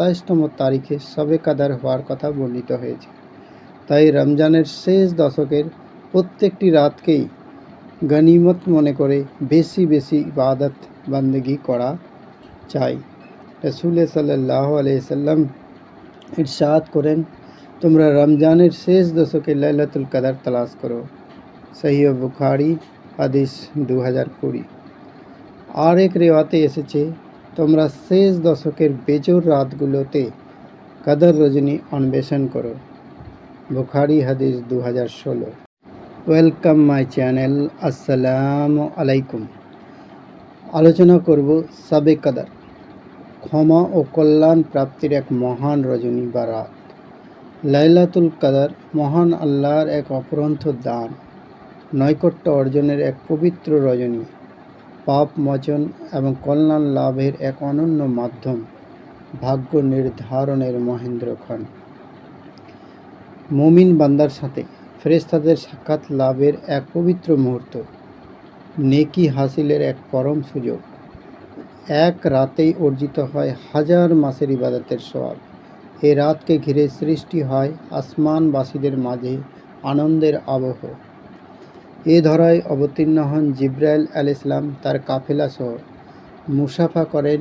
27তম তারিখে শবে কদর হওয়ার কথা বর্ণিত হয়েছে। তাই রমজানের শেষ দশকের প্রত্যেকটি রাতকেই গনিমত মনে করে বেশি বেশি ইবাদত বন্দেগি করা চাই। রাসূল সাল্লাল্লাহু আলাইহি সাল্লাম ইরশাদ করেন, তোমরা রমজানের শেষ দশকে লাইলাতুল কদর তালাশ করো। সহিহ বুখারী হাদিস 2020। আর এক রিওয়াতে এসেছে, তোমরা শেষ দশকের বেজোর রাতগুলোতে কদর রজনী অন্বেষণ করো। বুখারী হাদিস 2016। Welcome my channel. আসসালামু আলাইকুম। আলোচনা করব শবে কদর, ক্ষমা ও কল্যাণ প্রাপ্তির এক মহান রজনী বা রাত। লাইলাতুল কদর মহান আল্লাহর এক অপরন্ত দান, নৈকট্য অর্জনের এক পবিত্র রজনী, পাপ মোচন এবং কল্যাণ লাভের এক অনন্য মাধ্যম, ভাগ্য নির্ধারণের মহেন্দ্রক্ষণ। মুমিন বান্দার সাথে ফেরেশতাদের সাক্ষাৎ লাভের এক পবিত্র মুহূর্ত, নেকি হাসিলের এক পরম সুযোগ। এক রাতেই অর্জিত হয় হাজার মাসের ইবাদতের সওয়াব। এই রাতকে ঘিরে সৃষ্টি হয় আসমানবাসীদের মাঝে আনন্দের আবহ। এ ধরায় অবতীর্ণ হন জিবরাইল আলাইহিসসালাম তার কাফেলা সহ। মুসাফা করেন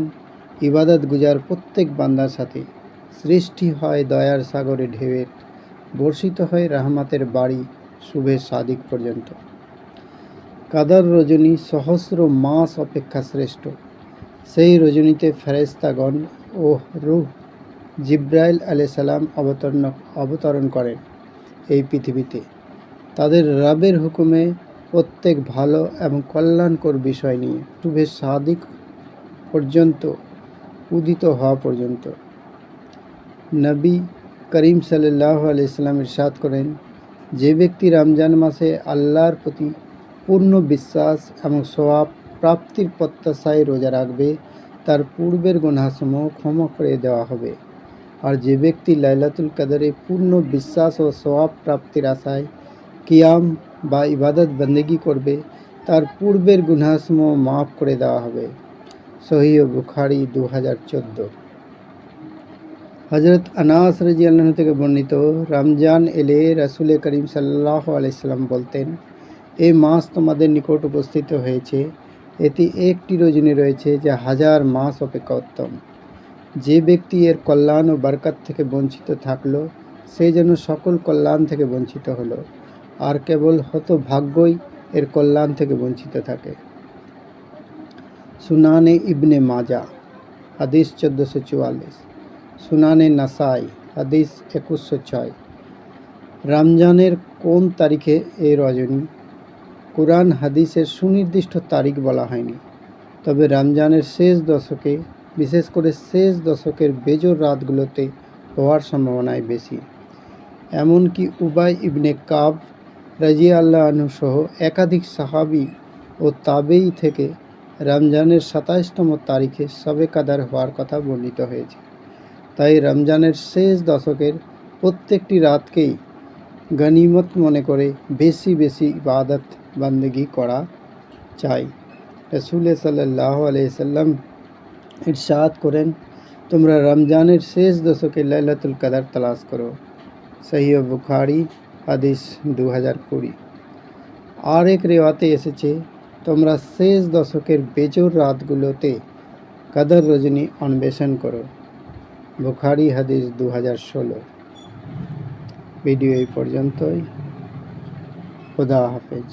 ইবাদত গুজার প্রত্যেক বান্দার সাথে। সৃষ্টি হয় দয়ার সাগরে ঢেউয়ের, বর্ষিত হয় রহমতের বাড়ি শুভে সাদিক পর্যন্ত। কদর রজনী সহস্র মাস অপেক্ষা শ্রেষ্ঠ। সেই রজনীতে ফেরেশতাগণ ও রূহ জিবরাইল আলাইহিসসালাম অবতরণ করেন এই পৃথিবীতে। তাদের রবের হুকুমে প্রত্যেক ভালো এবং কল্যাণকর বিষয় নিয়ে শুভে সাদিক পর্যন্ত, উদিত হওয়া পর্যন্ত। নবী করিম সাল্লাল্লাহু আলাইহি সাল্লাম ইরশাদ করেন, যে ব্যক্তি রমজান মাসে আল্লাহর প্রতি পূর্ণ বিশ্বাস এবং সওয়াব প্রাপ্তির প্রত্যাশায় রোজা রাখবে, তার পূর্বের গুনাহসমূহ ক্ষমা করে দেওয়া হবে। আর যে ব্যক্তি লাইলাতুল কদরে পূর্ণ বিশ্বাস ও সওয়াব প্রাপ্তির আশায় কিয়াম বা ইবাদত বন্দেগি করবে, তার পূর্বের গুনাহসমূহ মাফ করে দেওয়া হবে। সহিহ বুখারী 2014। হযরত আনাস রাদিয়াল্লাহু থেকে বর্ণিত, রমজান এলে রাসূল করিম সাল্লাল্লাহু আলাইহি সাল্লাম বলতেন, এই মাস তোমাদের নিকট উপস্থিত হয়েছে, এতে একটি রজনী রয়েছে যা হাজার মাস অপেক্ষা উত্তম। যে ব্যক্তি এর কল্যাণ ও বরকত থেকে বঞ্চিত থাকলো, সে যেন সকল কল্যাণ থেকে বঞ্চিত হলো, আর কেবল হতভাগ্যই এর কল্যাণ থেকে বঞ্চিত থাকে। সুনানে ইবনে মাজা হাদিস 1444, সুনানে নাসাই হাদিস 2106। রমজানের কোন তারিখে এই রজনী? কুরআন হাদিসের সুনির্দিষ্ট তারিখ বলা হয়নি, তবে রমজানের শেষ দশকে, বিশেষ করে শেষ দশকের বেজোর রাতগুলোতে হওয়ার সম্ভাবনাই বেশি। এমনকি উবাই ইবনে কাব রাদিয়াল্লাহু আনহু সহ একাধিক সাহাবী ও তাবেঈ থেকে রমজানের 27তম তারিখে শবে কদর হওয়ার কথা বর্ণিত হয়েছে। তাই রমজানের শেষ দশকের প্রত্যেকটি রাতকেই গনিমত মনে করে বেশি বেশি ইবাদত বন্দেগি করা চাই। রাসূল সাল্লাল্লাহু আলাইহি সাল্লাম ইরশাদ করেন, তোমরা রমজানের শেষ দশকে লাইলাতুল কদর তালাশ করো। সহিহ বুখারী হাদিস 2020। আর এক রিওয়াতে এসেছে, তোমরা শেষ দশকের বেজোর রাতগুলোতে কদর রজনী অন্বেষণ করো। বুখারী হাদিস 2016। ভিডিও এই পর্যন্তই। খুদা হাফেজ।